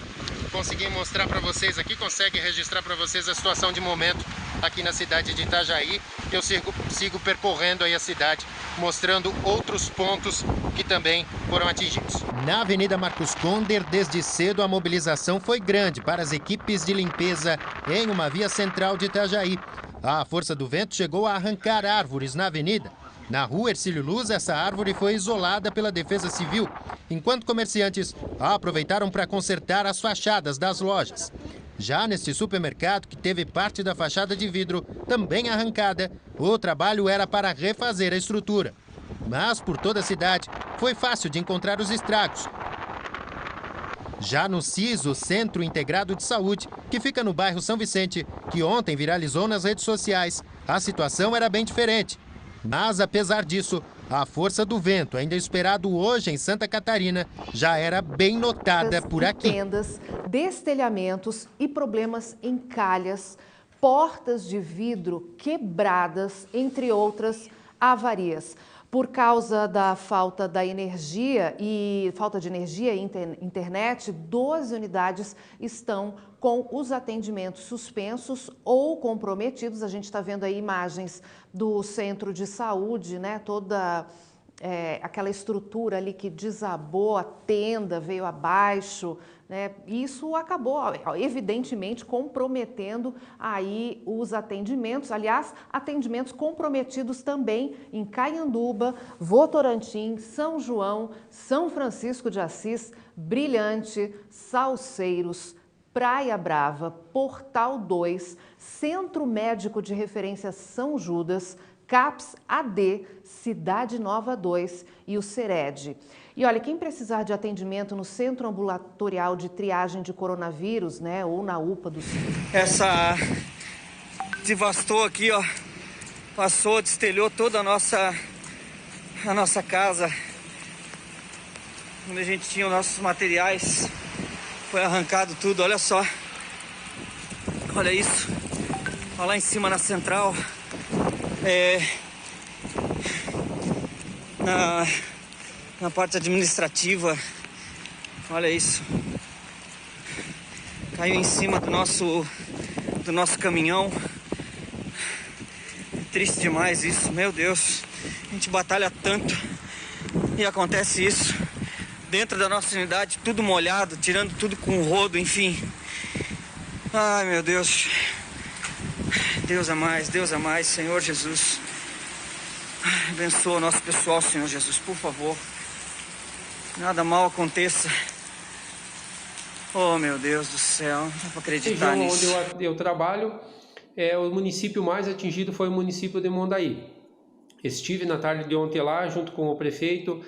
conseguir mostrar para vocês aqui, consegue registrar para vocês a situação de momento aqui na cidade de Itajaí. Eu sigo percorrendo aí a cidade, mostrando outros pontos que também foram atingidos. Na Avenida Marcos Conder, desde cedo a mobilização foi grande para as equipes de limpeza em uma via central de Itajaí. A força do vento chegou a arrancar árvores na avenida. Na rua Hercílio Luz, essa árvore foi isolada pela Defesa Civil, enquanto comerciantes aproveitaram para consertar as fachadas das lojas. Já neste supermercado, que teve parte da fachada de vidro também arrancada, o trabalho era para refazer a estrutura. Mas por toda a cidade foi fácil de encontrar os estragos. Já no CIS, o Centro Integrado de Saúde, que fica no bairro São Vicente, que ontem viralizou nas redes sociais, a situação era bem diferente. Mas, apesar disso, a força do vento, ainda esperado hoje em Santa Catarina, já era bem notada por aqui. Tendas, destelhamentos e problemas em calhas, portas de vidro quebradas, entre outras avarias. Por causa da falta de energia e internet, 12 unidades estão com os atendimentos suspensos ou comprometidos. A gente está vendo aí imagens do centro de saúde, né? Toda aquela estrutura ali que desabou, a tenda veio abaixo, né? Isso acabou, evidentemente, comprometendo aí os atendimentos. Aliás, atendimentos comprometidos também em Caianduba, Votorantim, São João, São Francisco de Assis, Brilhante, Salceiros, Praia Brava, Portal 2, Centro Médico de Referência São Judas, CAPS AD, Cidade Nova 2 e o Sered. E olha, quem precisar de atendimento no Centro Ambulatorial de Triagem de Coronavírus, né, ou na UPA do SUS. Essa devastou aqui, ó, passou, destelhou toda a nossa casa, onde a gente tinha os nossos materiais, foi arrancado tudo, olha só, olha isso, olha lá em cima na central, na parte administrativa, olha isso, caiu em cima do nosso caminhão, triste demais isso, meu Deus, a gente batalha tanto e acontece isso, dentro da nossa unidade, tudo molhado, tirando tudo com rodo, enfim, ai meu Deus, Deus é mais, Senhor Jesus. Abençoa o nosso pessoal, Senhor Jesus, por favor. Nada mal aconteça. Oh, meu Deus do céu, não dá para acreditar nisso. Onde eu trabalho, o município mais atingido foi o município de Mondaí. Estive na tarde de ontem lá, junto com o prefeito,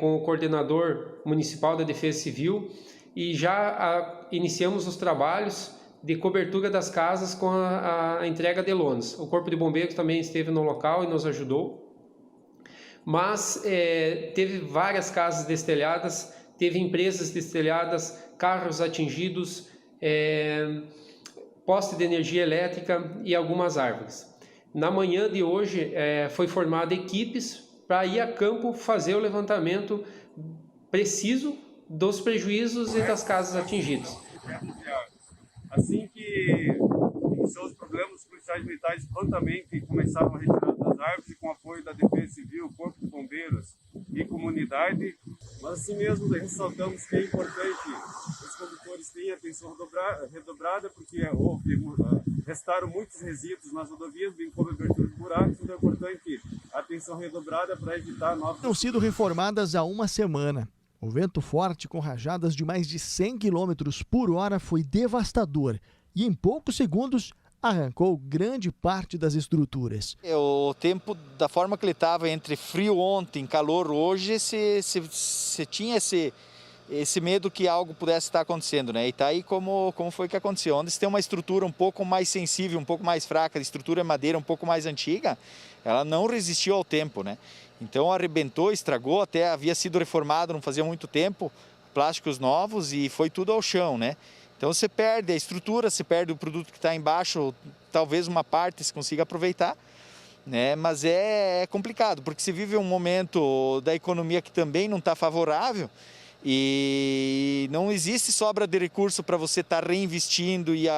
com o coordenador municipal da Defesa Civil, e já iniciamos os trabalhos de cobertura das casas com a entrega de lonas. O Corpo de Bombeiros também esteve no local e nos ajudou, mas teve várias casas destelhadas, teve empresas destelhadas, carros atingidos, poste de energia elétrica e algumas árvores. Na manhã de hoje foi formada equipes para ir a campo fazer o levantamento preciso dos prejuízos e das casas atingidas. Assim que iniciou os problemas, os policiais militares prontamente começaram a retirar das árvores e com apoio da Defesa Civil, Corpo de Bombeiros e comunidade. Mas assim mesmo ressaltamos que é importante que os condutores tenham atenção redobrada, porque houve Restaram muitos resíduos nas rodovias, bem como abertura de buracos, então é importante a atenção redobrada para evitar novos... Estão sido reformadas há uma semana. O vento forte com rajadas de mais de 100 km por hora foi devastador e em poucos segundos arrancou grande parte das estruturas. O tempo, da forma que ele estava, entre frio ontem, calor hoje, se tinha esse medo que algo pudesse estar acontecendo, né? E tá aí como foi que aconteceu. Onde se tem uma estrutura um pouco mais sensível, um pouco mais fraca, a estrutura é madeira um pouco mais antiga, ela não resistiu ao tempo, né? Então arrebentou, estragou, até havia sido reformado não fazia muito tempo, plásticos novos e foi tudo ao chão, né? Então você perde a estrutura, você perde o produto que está embaixo, talvez uma parte se consiga aproveitar, né? Mas é complicado, porque se vive um momento da economia que também não está favorável e não existe sobra de recurso para você estar reinvestindo e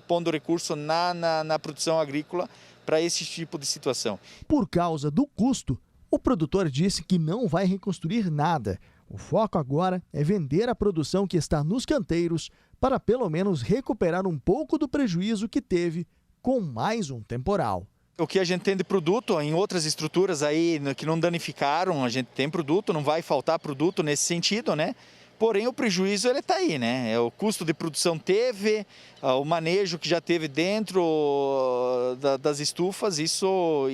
pondo recurso na produção agrícola para esse tipo de situação. Por causa do custo, o produtor disse que não vai reconstruir nada. O foco agora é vender a produção que está nos canteiros para pelo menos recuperar um pouco do prejuízo que teve com mais um temporal. O que a gente tem de produto em outras estruturas aí que não danificaram, a gente tem produto, não vai faltar produto nesse sentido, né? Porém o prejuízo ele está aí, né? O custo de produção teve, o manejo que já teve dentro das estufas, isso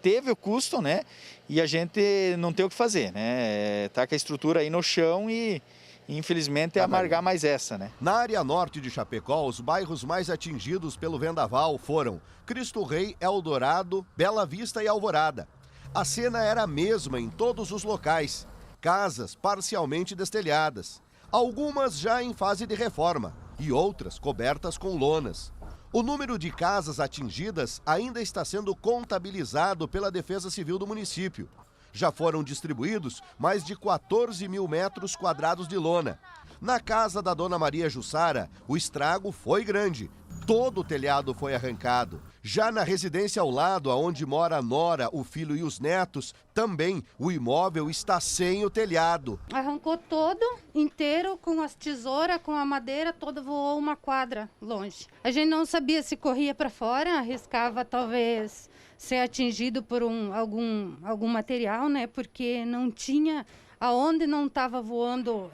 teve o custo, né? E a gente não tem o que fazer, né? Tá com a estrutura aí no chão e infelizmente é amargar mais essa, né? Na área norte de Chapecó, os bairros mais atingidos pelo vendaval foram Cristo Rei, Eldorado, Bela Vista e Alvorada. A cena era a mesma em todos os locais. Casas parcialmente destelhadas, algumas já em fase de reforma e outras cobertas com lonas. O número de casas atingidas ainda está sendo contabilizado pela Defesa Civil do município. Já foram distribuídos mais de 14 mil metros quadrados de lona. Na casa da dona Maria Jussara, o estrago foi grande. Todo o telhado foi arrancado. Já na residência ao lado, onde mora a nora, o filho e os netos, também o imóvel está sem o telhado. Arrancou todo inteiro com as tesouras, com a madeira, toda voou uma quadra longe. A gente não sabia se corria para fora, arriscava talvez ser atingido por algum material, né? Porque não tinha, aonde não estava voando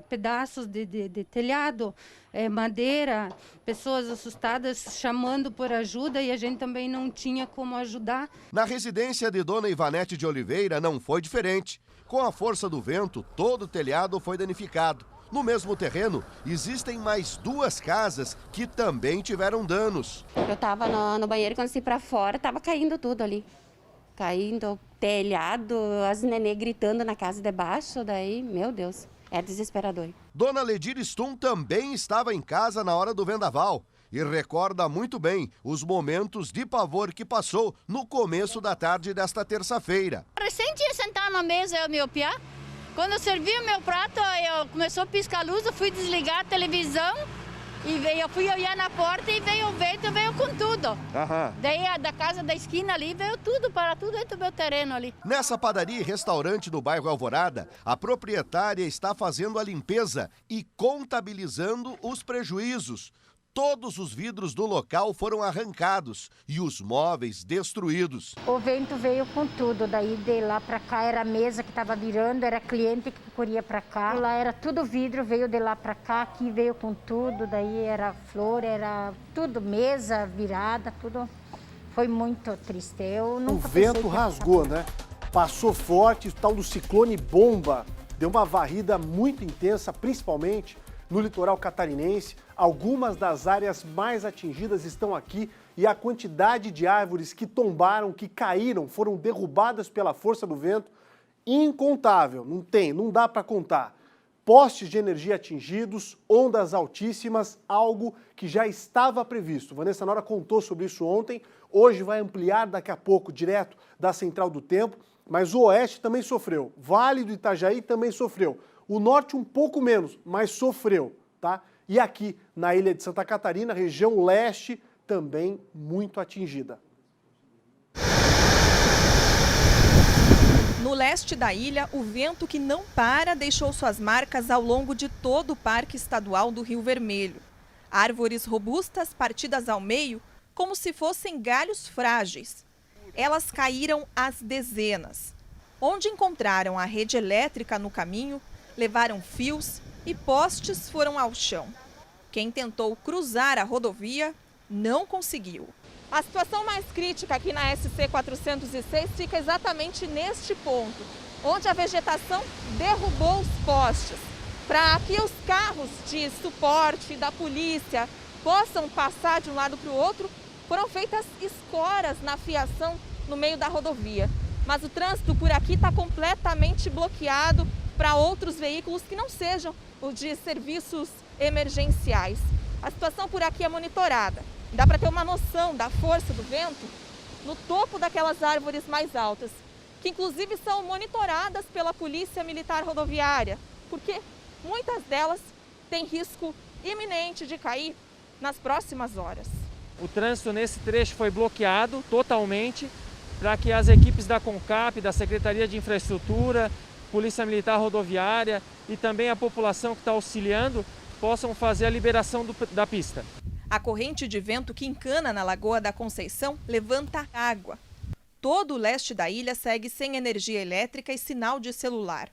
pedaços de telhado, madeira, pessoas assustadas chamando por ajuda e a gente também não tinha como ajudar. Na residência de dona Ivanete de Oliveira não foi diferente. Com a força do vento, todo o telhado foi danificado. No mesmo terreno, existem mais 2 casas que também tiveram danos. Eu estava no banheiro, quando saí para fora, estava caindo tudo ali. Caindo, telhado, as nenê gritando na casa de baixo, daí, meu Deus, é desesperador. Dona Ledir Stum também estava em casa na hora do vendaval e recorda muito bem os momentos de pavor que passou no começo da tarde desta terça-feira. Recém tinha sentado na mesa, eu me piá. Quando eu servi o meu prato, começou a piscar a luz, eu fui desligar a televisão e eu fui olhar na porta e veio o vento, veio com tudo. Daí da casa da esquina ali veio tudo, para tudo dentro do meu terreno ali. Nessa padaria e restaurante do bairro Alvorada, a proprietária está fazendo a limpeza e contabilizando os prejuízos. Todos os vidros do local foram arrancados e os móveis destruídos. O vento veio com tudo, daí de lá para cá era a mesa que estava virando, era cliente que corria para cá. Lá era tudo vidro, veio de lá para cá, aqui veio com tudo, daí era flor, era tudo, mesa virada, tudo. Foi muito triste. Eu nunca pensei o vento rasgou, né? Passou forte, o tal do ciclone bomba, deu uma varrida muito intensa, principalmente no litoral catarinense. Algumas das áreas mais atingidas estão aqui e a quantidade de árvores que tombaram, que caíram, foram derrubadas pela força do vento, incontável. Não dá para contar. Postes de energia atingidos, ondas altíssimas, algo que já estava previsto. Vanessa Nora contou sobre isso ontem, hoje vai ampliar daqui a pouco, direto da Central do Tempo, mas o oeste também sofreu, Vale do Itajaí também sofreu, o norte um pouco menos, mas sofreu, tá? E aqui na ilha de Santa Catarina, região leste, também muito atingida. No leste da ilha, o vento que não para deixou suas marcas ao longo de todo o Parque Estadual do Rio Vermelho. Árvores robustas partidas ao meio como se fossem galhos frágeis. Elas caíram às dezenas. Onde encontraram a rede elétrica no caminho, levaram fios e postes foram ao chão. Quem tentou cruzar a rodovia não conseguiu. A situação mais crítica aqui na SC 406 fica exatamente neste ponto, onde a vegetação derrubou os postes. Para que os carros de suporte da polícia possam passar de um lado para o outro, foram feitas escoras na fiação no meio da rodovia. Mas o trânsito por aqui está completamente bloqueado para outros veículos que não sejam os de serviços emergenciais. A situação por aqui é monitorada. Dá para ter uma noção da força do vento no topo daquelas árvores mais altas, que inclusive são monitoradas pela Polícia Militar Rodoviária, porque muitas delas têm risco iminente de cair nas próximas horas. O trânsito nesse trecho foi bloqueado totalmente para que as equipes da CONCAP, da Secretaria de Infraestrutura, Polícia Militar Rodoviária e também a população que está auxiliando possam fazer a liberação da pista. A corrente de vento que encana na Lagoa da Conceição levanta água. Todo o leste da ilha segue sem energia elétrica e sinal de celular.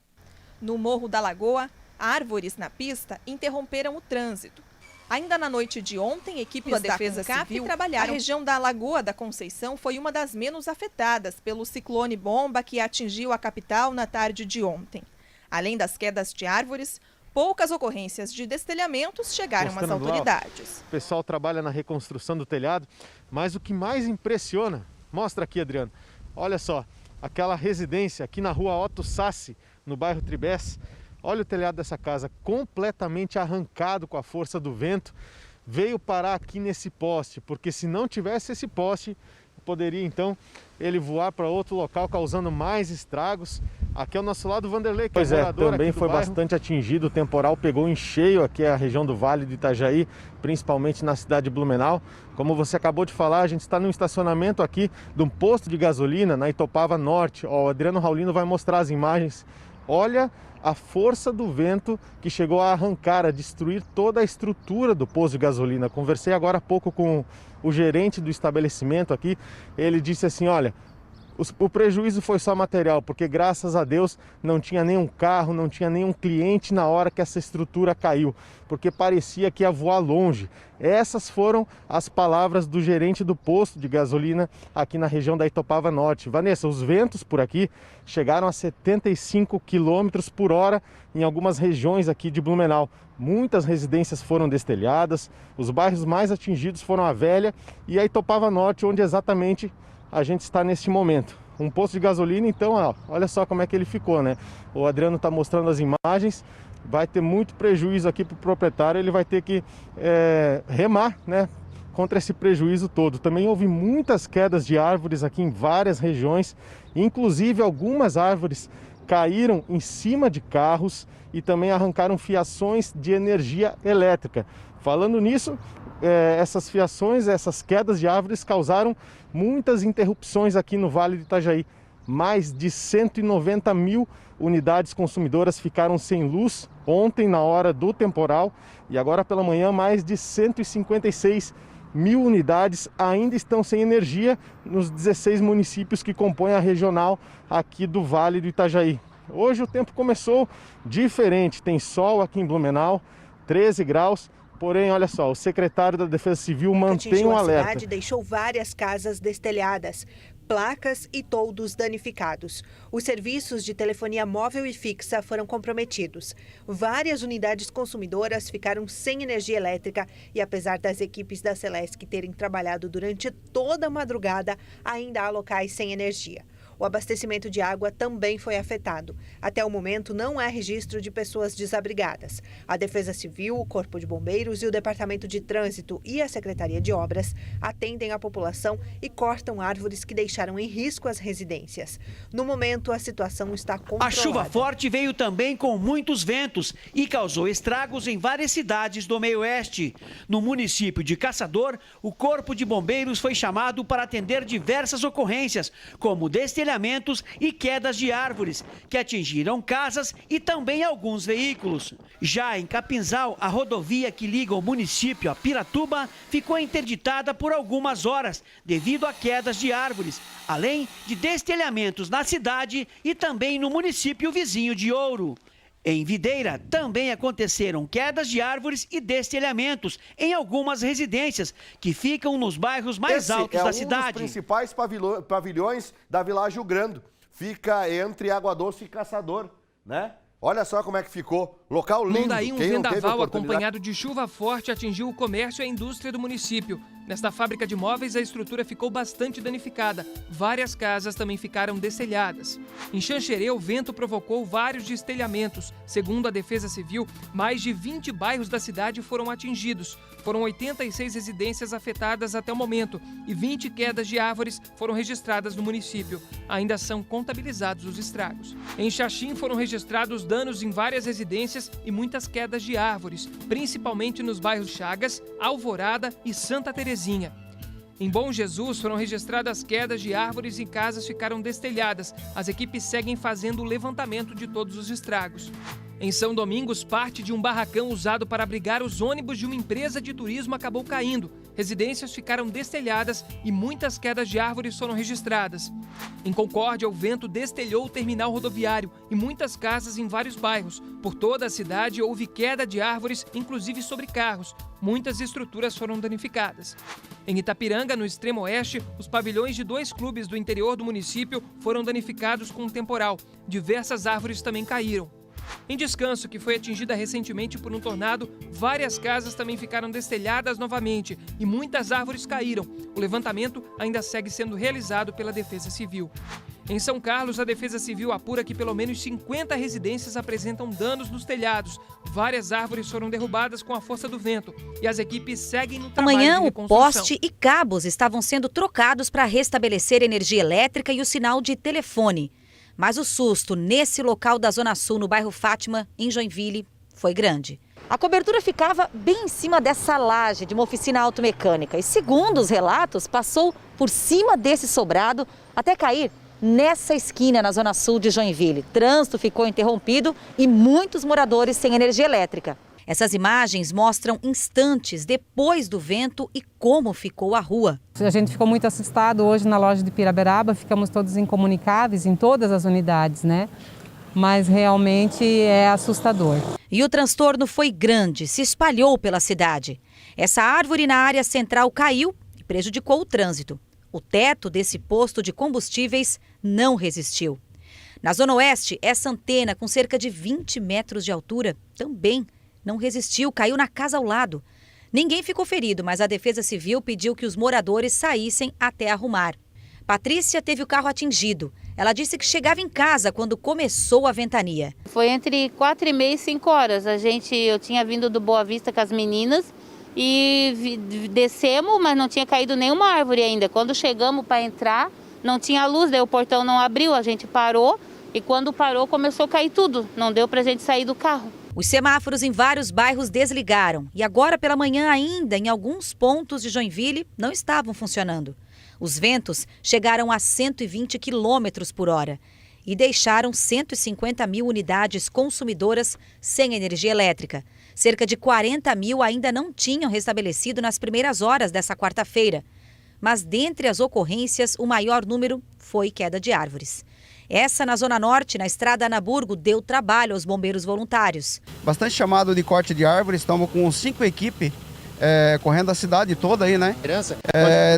No Morro da Lagoa, árvores na pista interromperam o trânsito. Ainda na noite de ontem, equipes da Defesa Civil trabalharam. A região da Lagoa da Conceição foi uma das menos afetadas pelo ciclone bomba que atingiu a capital na tarde de ontem. Além das quedas de árvores, poucas ocorrências de destelhamentos chegaram às autoridades. O pessoal trabalha na reconstrução do telhado, mas o que mais impressiona, mostra aqui, Adriano, olha só, aquela residência aqui na rua Otto Sassi, no bairro Tribés. Olha o telhado dessa casa, completamente arrancado com a força do vento, veio parar aqui nesse poste, porque se não tivesse esse poste, poderia então ele voar para outro local, causando mais estragos. Aqui ao nosso lado, o Vanderlei, que é morador também foi bastante atingido, o temporal pegou em cheio aqui a região do Vale do Itajaí, principalmente na cidade de Blumenau. Como você acabou de falar, a gente está num estacionamento aqui de um posto de gasolina na Itopava Norte. Ó, o Adriano Raulino vai mostrar as imagens. Olha a força do vento que chegou a arrancar, a destruir toda a estrutura do posto de gasolina. Conversei agora há pouco com o gerente do estabelecimento aqui, ele disse assim, olha, o prejuízo foi só material, porque graças a Deus não tinha nenhum carro, não tinha nenhum cliente na hora que essa estrutura caiu, porque parecia que ia voar longe. Essas foram as palavras do gerente do posto de gasolina aqui na região da Itopava Norte. Vanessa, os ventos por aqui chegaram a 75 km por hora em algumas regiões aqui de Blumenau. Muitas residências foram destelhadas, os bairros mais atingidos foram a Velha e a Itopava Norte, onde exatamente a gente está neste momento. Um posto de gasolina, então, ó, olha só como é que ele ficou, né? O Adriano está mostrando as imagens, vai ter muito prejuízo aqui para o proprietário, ele vai ter que remar, né, contra esse prejuízo todo. Também houve muitas quedas de árvores aqui em várias regiões, inclusive algumas árvores caíram em cima de carros e também arrancaram fiações de energia elétrica. Falando nisso, essas fiações, essas quedas de árvores causaram muitas interrupções aqui no Vale do Itajaí. Mais de 190 mil unidades consumidoras ficaram sem luz ontem na hora do temporal e agora pela manhã mais de 156 mil unidades ainda estão sem energia nos 16 municípios que compõem a regional aqui do Vale do Itajaí. Hoje o tempo começou diferente, tem sol aqui em Blumenau, 13 graus. Porém, olha só, o secretário da Defesa Civil mantém um alerta. A cidade deixou várias casas destelhadas, placas e toldos danificados. Os serviços de telefonia móvel e fixa foram comprometidos. Várias unidades consumidoras ficaram sem energia elétrica e, apesar das equipes da Celesc terem trabalhado durante toda a madrugada, ainda há locais sem energia. O abastecimento de água também foi afetado. Até o momento, não há registro de pessoas desabrigadas. A Defesa Civil, o Corpo de Bombeiros e o Departamento de Trânsito e a Secretaria de Obras atendem a população e cortam árvores que deixaram em risco as residências. No momento, a situação está controlada. A chuva forte veio também com muitos ventos e causou estragos em várias cidades do meio-oeste. No município de Caçador, o Corpo de Bombeiros foi chamado para atender diversas ocorrências, como destelhamento destelhamentos e quedas de árvores, que atingiram casas e também alguns veículos. Já em Capinzal, a rodovia que liga o município a Piratuba ficou interditada por algumas horas, devido a quedas de árvores, além de destelhamentos na cidade e também no município vizinho de Ouro. Em Videira, também aconteceram quedas de árvores e destelhamentos em algumas residências que ficam nos bairros mais altos da cidade. Um dos principais pavilhões da Vila Rio Grande. Fica entre Água Doce e Caçador, né? Olha só como é que ficou. Local lindo. Daí um vendaval acompanhado de chuva forte atingiu o comércio e a indústria do município. Nesta fábrica de móveis, a estrutura ficou bastante danificada. Várias casas também ficaram destelhadas. Em Xanxerê, o vento provocou vários destelhamentos. Segundo a Defesa Civil, mais de 20 bairros da cidade foram atingidos. Foram 86 residências afetadas até o momento e 20 quedas de árvores foram registradas no município. Ainda são contabilizados os estragos. Em Xaxim, foram registrados danos em várias residências e muitas quedas de árvores, principalmente nos bairros Chagas, Alvorada e Santa Terezinha. Em Bom Jesus, foram registradas quedas de árvores e casas ficaram destelhadas. As equipes seguem fazendo o levantamento de todos os estragos. Em São Domingos, parte de um barracão usado para abrigar os ônibus de uma empresa de turismo acabou caindo. Residências ficaram destelhadas e muitas quedas de árvores foram registradas. Em Concórdia, o vento destelhou o terminal rodoviário e muitas casas em vários bairros. Por toda a cidade houve queda de árvores, inclusive sobre carros. Muitas estruturas foram danificadas. Em Itapiranga, no extremo oeste, os pavilhões de 2 clubes do interior do município foram danificados com um temporal. Diversas árvores também caíram. Em Descanso, que foi atingida recentemente por um tornado, várias casas também ficaram destelhadas novamente e muitas árvores caíram. O levantamento ainda segue sendo realizado pela Defesa Civil. Em São Carlos, a Defesa Civil apura que pelo menos 50 residências apresentam danos nos telhados. Várias árvores foram derrubadas com a força do vento e as equipes seguem no trabalho de reconstrução. Amanhã, o poste e cabos estavam sendo trocados para restabelecer energia elétrica e o sinal de telefone. Mas o susto nesse local da Zona Sul, no bairro Fátima, em Joinville, foi grande. A cobertura ficava bem em cima dessa laje de uma oficina automecânica e, segundo os relatos, passou por cima desse sobrado até cair nessa esquina na Zona Sul de Joinville. Trânsito ficou interrompido e muitos moradores sem energia elétrica. Essas imagens mostram instantes depois do vento e como ficou a rua. A gente ficou muito assustado hoje na loja de Piraberaba, ficamos todos incomunicáveis em todas as unidades, né? Mas realmente é assustador. E o transtorno foi grande, se espalhou pela cidade. Essa árvore na área central caiu e prejudicou o trânsito. O teto desse posto de combustíveis não resistiu. Na Zona Oeste, essa antena, com cerca de 20 metros de altura, também não resistiu, caiu na casa ao lado. Ninguém ficou ferido, mas a Defesa Civil pediu que os moradores saíssem até arrumar. Patrícia teve o carro atingido. Ela disse que chegava em casa quando começou a ventania. Foi entre 4h30 e 5 horas. Eu tinha vindo do Boa Vista com as meninas e descemos, mas não tinha caído nenhuma árvore ainda. Quando chegamos para entrar, não tinha luz, daí o portão não abriu, a gente parou e quando parou começou a cair tudo. Não deu para a gente sair do carro. Os semáforos em vários bairros desligaram e agora pela manhã ainda, em alguns pontos de Joinville, não estavam funcionando. Os ventos chegaram a 120 quilômetros por hora e deixaram 150 mil unidades consumidoras sem energia elétrica. Cerca de 40 mil ainda não tinham restabelecido nas primeiras horas dessa quarta-feira. Mas dentre as ocorrências, o maior número foi queda de árvores. Essa na Zona Norte, na estrada Anaburgo, deu trabalho aos bombeiros voluntários. Bastante chamado de corte de árvores, estamos com 5 equipes correndo a cidade toda aí, né?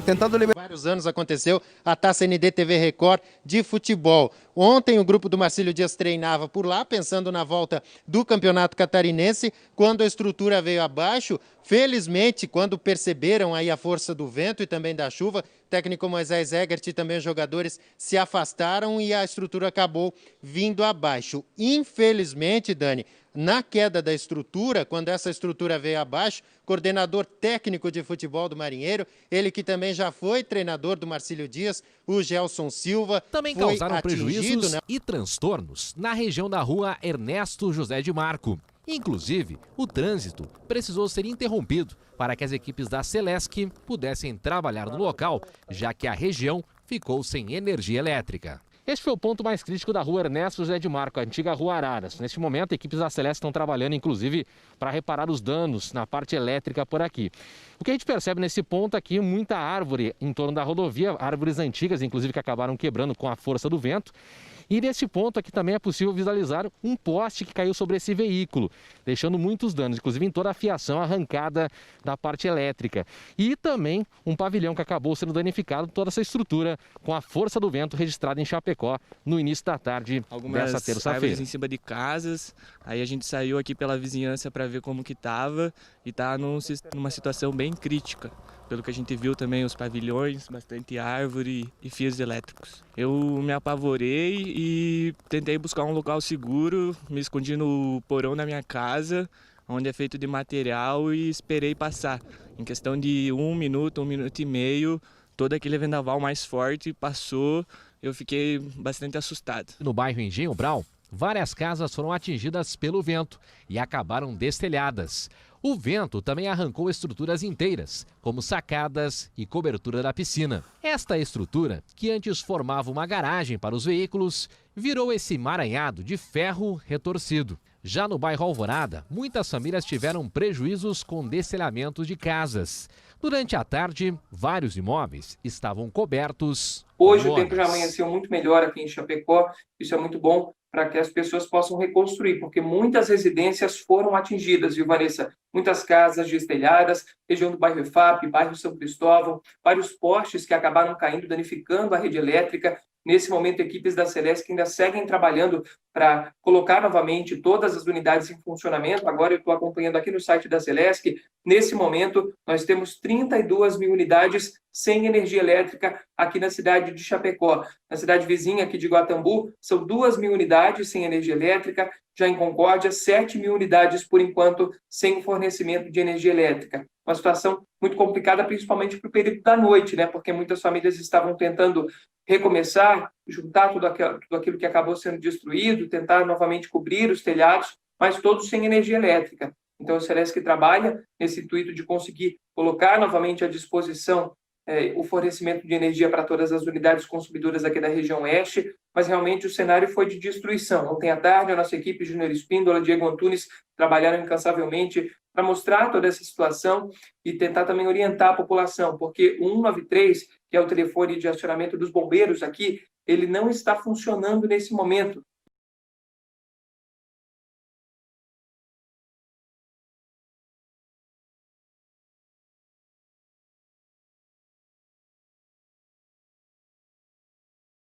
Tentando liberar. Vários anos aconteceu a Taça ND TV Record de futebol. Ontem o grupo do Marcílio Dias treinava por lá, pensando na volta do Campeonato Catarinense, quando a estrutura veio abaixo. Felizmente, quando perceberam aí a força do vento e também da chuva, o técnico Moisés Egert e também os jogadores se afastaram e a estrutura acabou vindo abaixo. Infelizmente, Dani, na queda da estrutura, quando essa estrutura veio abaixo, coordenador técnico de futebol do Marinheiro, ele que também já foi treinador do Marcílio Dias, o Gelson Silva, também foi causaram prejuízos, né, e transtornos na região da rua Ernesto José de Marco. Inclusive, o trânsito precisou ser interrompido para que as equipes da Celesc pudessem trabalhar no local, já que a região ficou sem energia elétrica. Este foi o ponto mais crítico da rua Ernesto José de Marco, a antiga Rua Araras. Neste momento, equipes da Celesc estão trabalhando, inclusive, para reparar os danos na parte elétrica por aqui. O que a gente percebe nesse ponto aqui, muita árvore em torno da rodovia, árvores antigas, inclusive, que acabaram quebrando com a força do vento. E nesse ponto aqui também é possível visualizar um poste que caiu sobre esse veículo, deixando muitos danos, inclusive em toda a fiação arrancada da parte elétrica. E também um pavilhão que acabou sendo danificado, toda essa estrutura com a força do vento registrada em Chapecó no início da tarde dessa terça-feira. Árvores em cima de casas, aí a gente saiu aqui pela vizinhança para ver como que estava e está numa situação bem crítica. Pelo que a gente viu também, os pavilhões, bastante árvore e fios elétricos. Eu me apavorei e tentei buscar um local seguro, me escondi no porão da minha casa, onde é feito de material, e esperei passar. Em questão de 1 minuto e meio, todo aquele vendaval mais forte passou, eu fiquei bastante assustado. No bairro Engenho Brau, várias casas foram atingidas pelo vento e acabaram destelhadas. O vento também arrancou estruturas inteiras, como sacadas e cobertura da piscina. Esta estrutura, que antes formava uma garagem para os veículos, virou esse emaranhado de ferro retorcido. Já no bairro Alvorada, muitas famílias tiveram prejuízos com destelhamentos de casas. Durante a tarde, vários imóveis estavam cobertos. Hoje o tempo já amanheceu muito melhor aqui em Chapecó, isso é muito bom para que as pessoas possam reconstruir, porque muitas residências foram atingidas, viu, Vanessa? Muitas casas destelhadas, região do bairro EFAP, bairro São Cristóvão, vários postes que acabaram caindo, danificando a rede elétrica. Nesse momento, equipes da Celesc ainda seguem trabalhando para colocar novamente todas as unidades em funcionamento. Agora eu estou acompanhando aqui no site da Celesc. Nesse momento, nós temos 32 mil unidades sem energia elétrica aqui na cidade de Chapecó. Na cidade vizinha aqui de Guatambu, são 2 mil unidades sem energia elétrica. Já em Concórdia, 7 mil unidades, por enquanto, sem fornecimento de energia elétrica. Uma situação muito complicada, principalmente para o período da noite, né? Porque muitas famílias estavam tentando recomeçar, juntar tudo aquilo que acabou sendo destruído, tentar novamente cobrir os telhados, mas todos sem energia elétrica. Então, a Celesc trabalha nesse intuito de conseguir colocar novamente à disposição o fornecimento de energia para todas as unidades consumidoras aqui da região oeste, mas realmente o cenário foi de destruição. Ontem à tarde, a nossa equipe, Júnior Espíndola, Diego Antunes, trabalharam incansavelmente para mostrar toda essa situação e tentar também orientar a população, porque o 193, que é o telefone de acionamento dos bombeiros aqui, ele não está funcionando nesse momento.